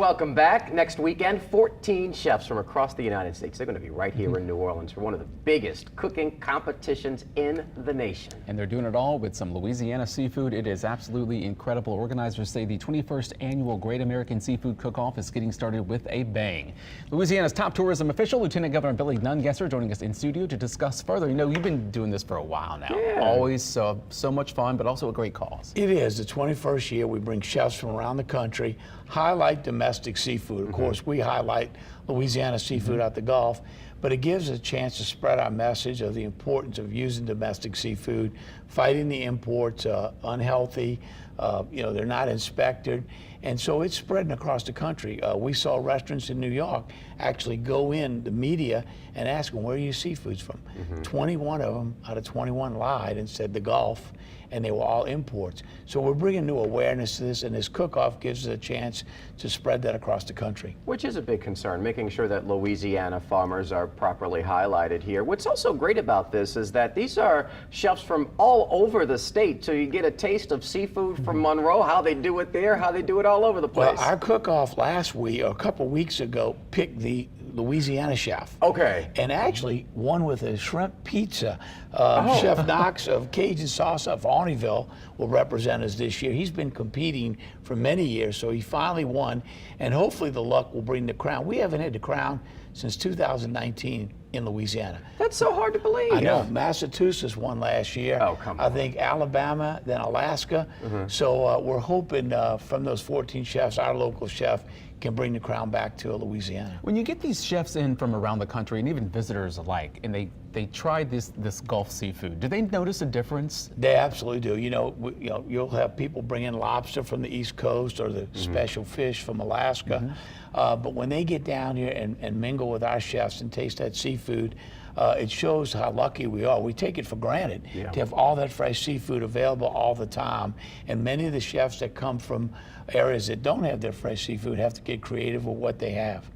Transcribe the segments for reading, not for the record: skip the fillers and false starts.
welcome back. Next weekend, 14 chefs from across the United States. They're going to be right here in New Orleans for one of the biggest cooking competitions in the nation. And they're doing it all with some Louisiana seafood. It is absolutely incredible. Organizers say the 21st annual Great American Seafood Cook-Off is getting started with a bang. Louisiana's top tourism official, Lt Governor Billy Nungesser, joining us in studio to discuss further. You know, you've been doing this for a while now. Yeah. Always so much fun, but also a great cause. It is. The 21st year, we bring chefs from around the country, highlight domestic seafood. Of course, we highlight Louisiana seafood out the Gulf, but it gives us a chance to spread our message of the importance of using domestic seafood, fighting the imports, unhealthy, they're not inspected. And so it's spreading across the country. We saw restaurants in New York actually go in the media and ask them, where are your seafoods from? 21 of them out of 21 lied and said the Gulf, and they were all imports. So we're bringing new awareness to this, and this cook-off gives us a chance to spread that across the country. Which is a big concern, making sure that Louisiana farmers are properly highlighted here. What's also great about this is that these are chefs from all over the state, so you get a taste of seafood from Monroe, how they do it there, how they do it all over the place. Well, our cook-off last week, or a couple weeks ago, picked the Louisiana chef. Okay. And actually won with a shrimp pizza. Chef Knox of Cajun Sauce of Arneyville will represent us this year. He's been competing for many years, so he finally won, and hopefully the luck will bring the crown. We haven't had the crown since 2019 in Louisiana. That's so hard to believe. I know. Massachusetts won last year. Oh, come on. I think Alabama, then Alaska. So we're hoping from those 14 chefs, our local chef can bring the crown back to Louisiana. When you get these chefs in from around the country, and even visitors alike, and they try this Gulf seafood, do they notice a difference? They absolutely do. You'll have people bring in lobster from the East Coast or the special fish from Alaska. But when they get down here and mingle with our chefs and taste that seafood, it shows how lucky we are. We take it for granted to have all that fresh seafood available all the time. And many of the chefs that come from areas that don't have their fresh seafood have to get creative with what they have.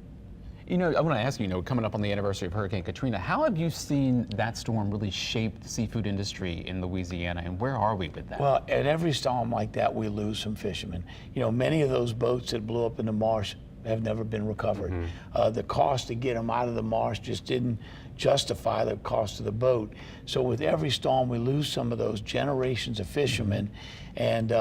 You know, I want to ask you, coming up on the anniversary of Hurricane Katrina, how have you seen that storm really shape the seafood industry in Louisiana, and where are we with that? Well, at every storm like that, we lose some fishermen. Many of those boats that blew up in the marsh have never been recovered. The cost to get them out of the marsh just didn't justify the cost of the boat. So with every storm, we lose some of those generations of fishermen, and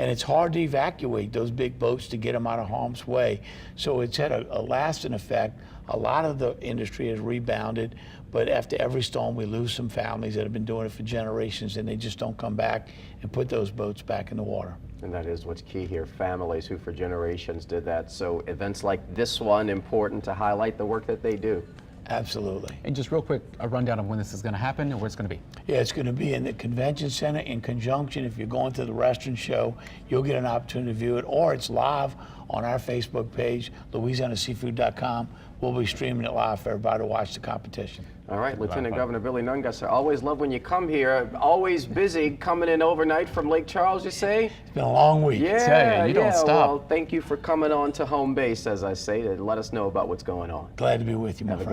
it's hard to evacuate those big boats to get them out of harm's way. So it's had a lasting effect. A lot of the industry has rebounded, but after every storm, we lose some families that have been doing it for generations, and they just don't come back and put those boats back in the water. And that is what's key here, families who for generations did that. So events like this one, important to highlight the work that they do. Absolutely. And just real quick, a rundown of when this is going to happen and where it's going to be. Yeah, it's going to be in the convention center in conjunction. If you're going to the restaurant show, you'll get an opportunity to view it, or it's live on our Facebook page, LouisianaSeafood.com. We'll be streaming it live for everybody to watch the competition. All right, Lt Governor Billy Nungesser, always love when you come here. Always busy coming in overnight from Lake Charles, you say? It's been a long week. Yeah, you don't stop. Well, thank you for coming on to home base, as I say, to let us know about what's going on. Glad to be with you, my friend.